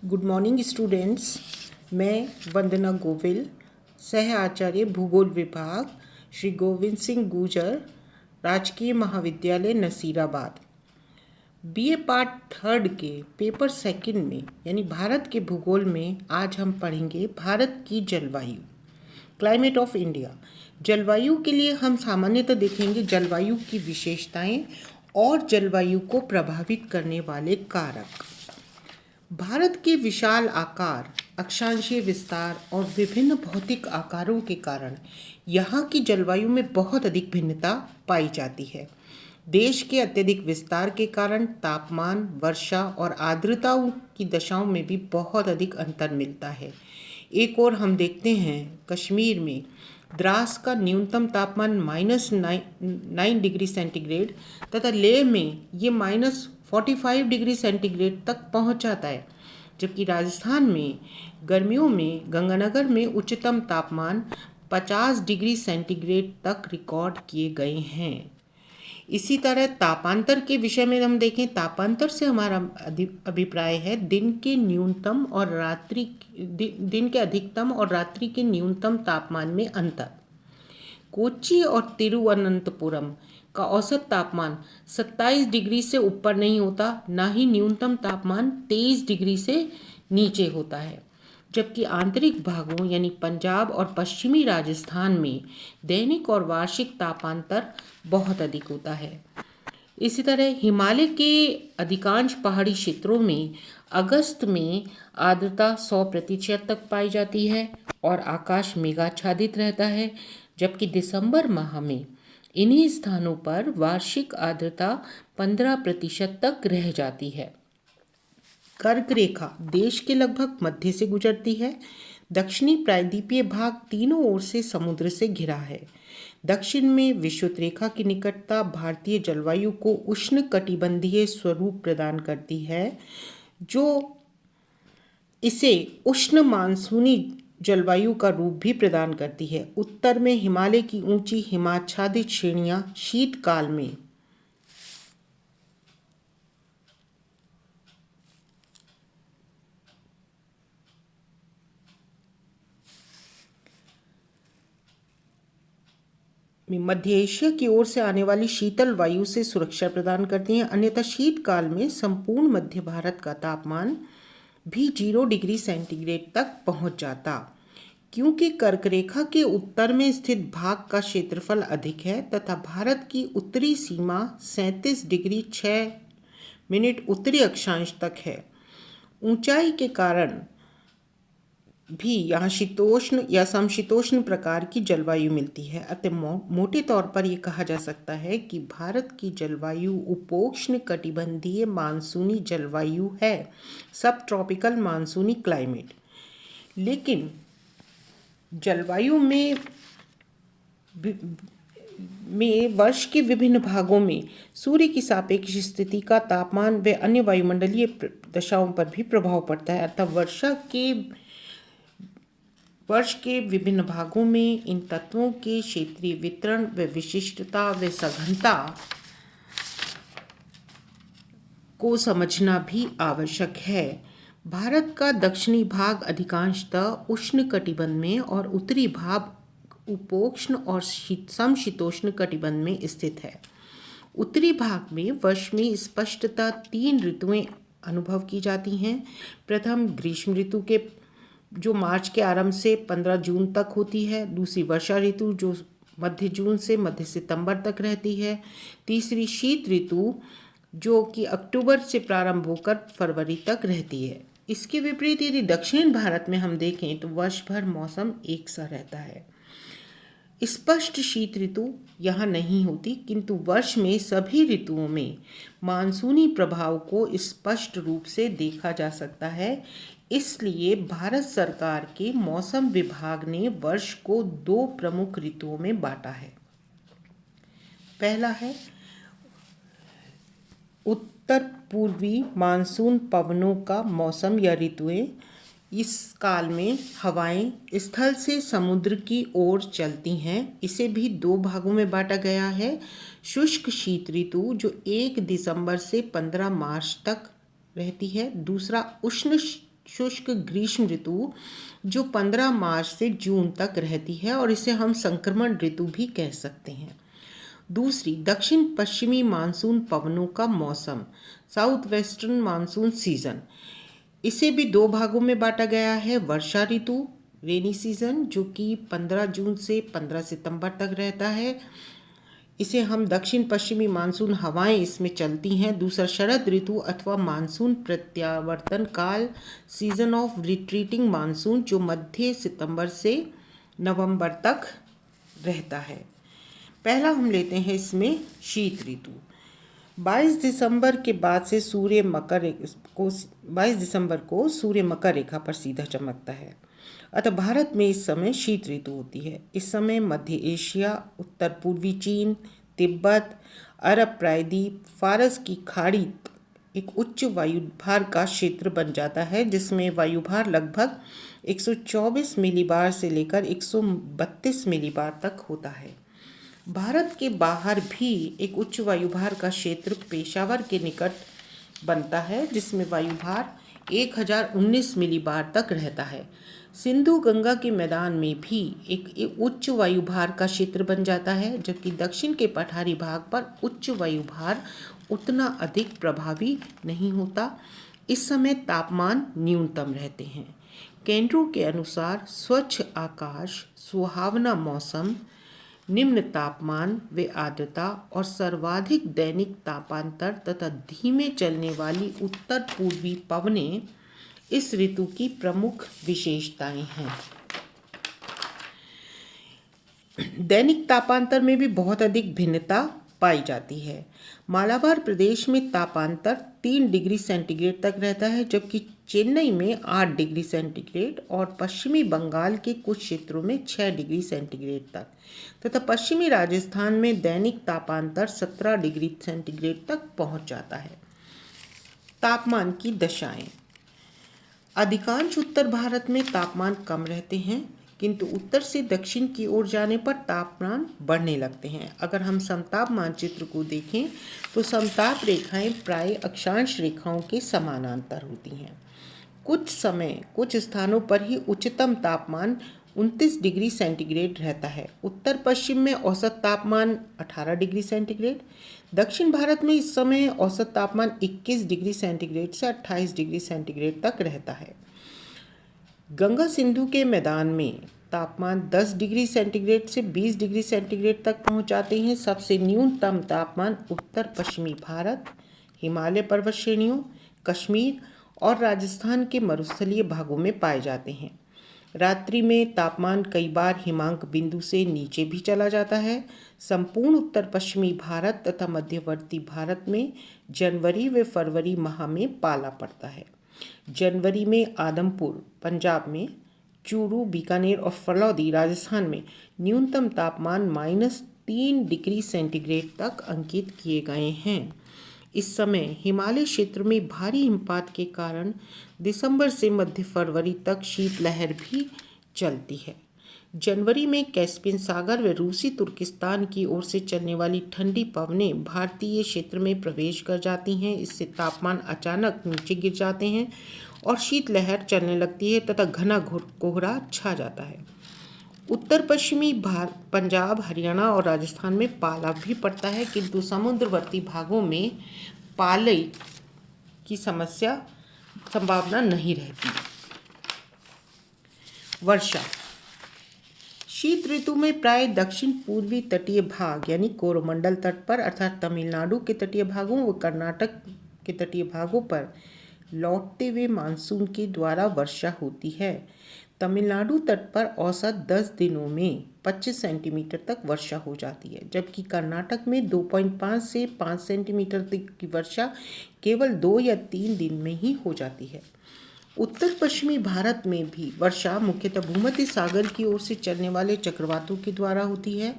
Good morning students. मैं वंदना गोविल, सह आचार्य भूगोल विभाग, श्री गोविंद सिंह गुर्जर, राजकीय महाविद्यालय नसीराबाद। बीए पार्ट थर्ड के पेपर सेकंड में यानी भारत के भूगोल में आज हम पढ़ेंगे भारत की जलवायु, क्लाइमेट ऑफ इंडिया। जलवायु के लिए हम सामान्यतः देखेंगे जलवायु की विशेषताएं और जलवायु को प्रभावित करने वाले कारक। भारत के विशाल आकार, अक्षांशीय विस्तार और विभिन्न भौतिक आकारों के कारण यहाँ की जलवायु में बहुत अधिक भिन्नता पाई जाती है। देश के अत्यधिक विस्तार के कारण तापमान, वर्षा और आर्द्रताओं की दशाओं में भी बहुत अधिक अंतर मिलता है। एक और हम देखते हैं कश्मीर में द्रास का न्यूनतम तापमान -9 डिग्री सेंटीग्रेड तथा लेह में ये -45 डिग्री सेंटीग्रेड तक पहुंच जाता है, जबकि राजस्थान में गर्मियों में गंगानगर में उच्चतम तापमान 50 डिग्री सेंटीग्रेड तक रिकॉर्ड किए गए हैं। इसी तरह तापांतर के विषय में हम देखें, तापांतर से हमारा अभिप्राय है दिन के अधिकतम और रात्रि के न्यूनतम तापमान में अंतर। कोच्चि और तिरुवनंतपुरम का औसत तापमान 27 डिग्री से ऊपर नहीं होता, ना ही न्यूनतम तापमान 23 डिग्री से नीचे होता है, जबकि आंतरिक भागों यानी पंजाब और पश्चिमी राजस्थान में दैनिक और वार्षिक तापांतर बहुत अधिक होता है। इसी तरह हिमालय के अधिकांश पहाड़ी क्षेत्रों में अगस्त में आर्द्रता 100% तक पाई जाती है और आकाश मेघाच्छादित रहता है, जबकि दिसंबर माह में इन्हीं स्थानों पर वार्षिक आर्द्रता 15% तक रह जाती है। कर्क रेखा देश के लगभग मध्य से गुजरती है। दक्षिणी प्रायद्वीपीय भाग तीनों ओर से समुद्र से घिरा है। दक्षिण में विषुवत रेखा की निकटता भारतीय जलवायु को उष्णकटिबंधीय स्वरूप प्रदान करती है, जो इसे उष्ण मानसूनी जलवायु का रूप भी प्रदान करती है। उत्तर में हिमालय की ऊंची हिमाच्छादित श्रेणियां शीतकाल में मध्य एशिया की ओर से आने वाली शीतल वायु से सुरक्षा प्रदान करती हैं। अन्यथा शीतकाल में संपूर्ण मध्य भारत का तापमान भी 0 डिग्री सेंटीग्रेड तक पहुंच जाता। क्योंकि कर्क रेखा के उत्तर में स्थित भाग का क्षेत्रफल अधिक है तथा भारत की उत्तरी सीमा 37 डिग्री 6 मिनट उत्तरी अक्षांश तक है, ऊंचाई के कारण भी यहाँ शीतोष्ण या समशीतोष्ण प्रकार की जलवायु मिलती है। अतः मोटे तौर पर यह कहा जा सकता है कि भारत की जलवायु उपोष्ण कटिबंधीय मानसूनी जलवायु है, सब ट्रॉपिकल मानसूनी क्लाइमेट। लेकिन जलवायु में वर्ष के विभिन्न भागों में सूर्य की सापेक्ष स्थिति का तापमान व अन्य वायुमंडलीय दशाओं पर भी प्रभाव पड़ता है। अतः वर्ष के विभिन्न भागों में इन तत्वों के क्षेत्रीय वितरण व विशिष्टता व सघनता को समझना भी आवश्यक है। भारत का दक्षिणी भाग अधिकांशतः उष्णकटिबंध में और उत्तरी भाग उपोष्ण और समशीतोष्ण कटिबंध में स्थित है। उत्तरी भाग में वर्ष में स्पष्टतः 3 ऋतुएं अनुभव की जाती हैं। प्रथम ग्रीष्म ऋतु के जो मार्च के आरंभ से 15 जून तक होती है। दूसरी वर्षा ऋतु जो मध्य जून से मध्य सितंबर तक रहती है। तीसरी शीत ऋतु जो कि अक्टूबर से प्रारंभ होकर फरवरी तक रहती है। इसके विपरीत यदि दक्षिण भारत में हम देखें तो वर्ष भर मौसम एक सा रहता है। स्पष्ट शीत ऋतु यहाँ नहीं होती, किंतु वर्ष में सभी ऋतुओं में मानसूनी प्रभाव को स्पष्ट रूप से देखा जा सकता है। इसलिए भारत सरकार के मौसम विभाग ने वर्ष को 2 प्रमुख ऋतुओं में बांटा है। पहला है उत्तर पूर्वी मानसून पवनों का मौसम या ऋतुएं। इस काल में हवाएं स्थल से समुद्र की ओर चलती हैं। इसे भी 2 भागों में बांटा गया है। शुष्क शीत ऋतु जो 1 दिसंबर से 15 मार्च तक रहती है। दूसरा उष्ण शुष्क ग्रीष्म ऋतु जो 15 मार्च से जून तक रहती है और इसे हम संक्रमण ऋतु भी कह सकते हैं। दूसरी, दक्षिण पश्चिमी मानसून पवनों का मौसम, साउथ वेस्टर्न मानसून सीजन। इसे भी दो भागों में बांटा गया है। वर्षा ऋतु, रेनी सीजन, जो कि 15 जून से 15 सितंबर तक रहता है। इसे हम दक्षिण पश्चिमी मानसून हवाएं इसमें चलती हैं। दूसरा, शरद ऋतु अथवा मानसून प्रत्यावर्तन काल, सीजन ऑफ रिट्रीटिंग मानसून, जो मध्य सितंबर से नवंबर तक रहता है। पहला हम लेते हैं इसमें शीत ऋतु। 22 दिसंबर के बाद से 22 दिसंबर को सूर्य मकर रेखा पर सीधा चमकता है। अतः भारत में इस समय शीत ऋतु होती है। इस समय मध्य एशिया, उत्तर पूर्वी चीन, तिब्बत, अरब प्रायद्वीप, फारस की खाड़ी एक उच्च वायुभार का क्षेत्र बन जाता है, जिसमें वायुभार लगभग 124 मिलीबार से लेकर 132 मिलीबार तक होता है। भारत के बाहर भी एक उच्च वायुभार का क्षेत्र पेशावर के निकट बनता है, जिसमें वायुभार 1019 मिलीबार तक रहता है। सिंधु गंगा के मैदान में भी एक उच्च वायुभार का क्षेत्र बन जाता है, जबकि दक्षिण के पठारी भाग पर उच्च वायुभार उतना अधिक प्रभावी नहीं होता। इस समय तापमान न्यूनतम रहते हैं। केंद्रों के अनुसार स्वच्छ आकाश, सुहावना मौसम, निम्न तापमान व आर्द्रता और सर्वाधिक दैनिक तापांतर तथा धीमे चलने वाली उत्तर पूर्वी पवनें इस ऋतु की प्रमुख विशेषताएं हैं। दैनिक तापांतर में भी बहुत अधिक भिन्नता पाई जाती है। मालाबार प्रदेश में तापांतर 3 डिग्री सेंटीग्रेड तक रहता है, जबकि चेन्नई में 8 डिग्री सेंटीग्रेड और पश्चिमी बंगाल के कुछ क्षेत्रों में 6 डिग्री सेंटीग्रेड तक, तथा पश्चिमी राजस्थान में दैनिक तापांतर 17 डिग्री सेंटीग्रेड तक पहुंच जाता है। तापमान की दशाएं। अधिकांश उत्तर भारत में तापमान कम रहते हैं, किंतु उत्तर से दक्षिण की ओर जाने पर तापमान बढ़ने लगते हैं। अगर हम समताप मानचित्र को देखें तो समताप रेखाएं प्राय अक्षांश रेखाओं के समानांतर होती हैं। कुछ स्थानों पर ही उच्चतम तापमान 29 डिग्री सेंटीग्रेड रहता है। उत्तर पश्चिम में औसत तापमान 18 डिग्री सेंटीग्रेड। दक्षिण भारत में इस समय औसत तापमान 21 डिग्री सेंटीग्रेड से 28 डिग्री सेंटीग्रेड तक रहता है। गंगा सिंधु के मैदान में तापमान 10 डिग्री सेंटीग्रेड से 20 डिग्री सेंटीग्रेड तक पहुंच जाते हैं। सबसे न्यूनतम तापमान उत्तर पश्चिमी भारत, हिमालय पर्वत श्रेणियों, कश्मीर और राजस्थान के मरुस्थलीय भागों में पाए जाते हैं। रात्रि में तापमान कई बार हिमांक बिंदु से नीचे भी चला जाता है। संपूर्ण उत्तर पश्चिमी भारत तथा मध्यवर्ती भारत में जनवरी व फरवरी माह में पाला पड़ता है। जनवरी में आदमपुर पंजाब में, चूरू, बीकानेर और फलौदी राजस्थान में न्यूनतम तापमान -3 डिग्री सेंटीग्रेड तक अंकित किए गए हैं। इस समय हिमालय क्षेत्र में भारी हिमपात के कारण दिसंबर से मध्य फरवरी तक शीतलहर भी चलती है। जनवरी में कैस्पियन सागर व रूसी तुर्किस्तान की ओर से चलने वाली ठंडी पवनें भारतीय क्षेत्र में प्रवेश कर जाती हैं। इससे तापमान अचानक नीचे गिर जाते हैं और शीतलहर चलने लगती है तथा घना कोहरा छा जाता है। उत्तर पश्चिमी पंजाब, हरियाणा और राजस्थान में पाला भी पड़ता है, किंतु समुद्रवर्ती भागों में पाले की संभावना नहीं रहती। वर्षा। शीत ऋतु में प्राय दक्षिण पूर्वी तटीय भाग यानी कोरोमंडल तट पर अर्थात तमिलनाडु के तटीय भागों व कर्नाटक के तटीय भागों पर लौटते हुए मानसून के द्वारा वर्षा होती है। तमिलनाडु तट पर औसत 10 दिनों में 25 सेंटीमीटर तक वर्षा हो जाती है, जबकि कर्नाटक में 2.5 से 5 सेंटीमीटर तक की वर्षा केवल 2 या 3 दिन में ही हो जाती है। उत्तर पश्चिमी भारत में भी वर्षा मुख्यतः भूमध्य सागर की ओर से चलने वाले चक्रवातों के द्वारा होती है।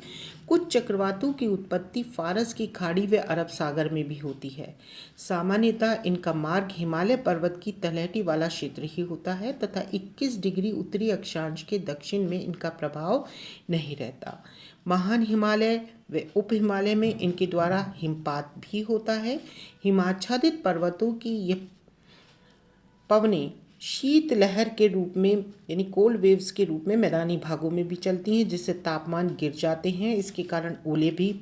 कुछ चक्रवातों की उत्पत्ति फारस की खाड़ी व अरब सागर में भी होती है। सामान्यतः इनका मार्ग हिमालय पर्वत की तलहटी वाला क्षेत्र ही होता है तथा 21 डिग्री उत्तरी अक्षांश के दक्षिण में इनका प्रभाव नहीं रहता। महान हिमालय व उप हिमालय में इनके द्वारा हिमपात भी होता है। हिमाच्छादित पर्वतों की ये पवनें शीतलहर के रूप में यानी कोल्ड वेव्स के रूप में मैदानी भागों में भी चलती हैं, जिससे तापमान गिर जाते हैं। इसके कारण ओले भी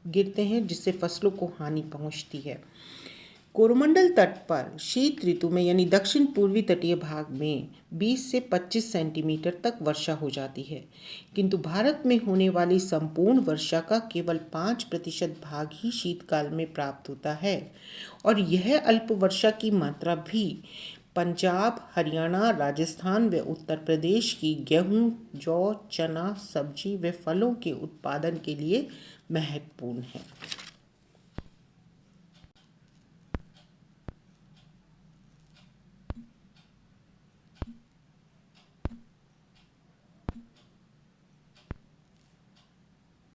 गिरते हैं, जिससे फसलों को हानि पहुंचती है। कोरोमंडल तट पर शीत ऋतु में यानी दक्षिण पूर्वी तटीय भाग में 20 से 25 सेंटीमीटर तक वर्षा हो जाती है, किंतु भारत में होने वाली संपूर्ण वर्षा का केवल 5% भाग ही शीतकाल में प्राप्त होता है। और यह अल्प वर्षा की मात्रा भी पंजाब, हरियाणा, राजस्थान व उत्तर प्रदेश की गेहूं, जौ, चना, सब्जी व फलों के उत्पादन के लिए महत्वपूर्ण है।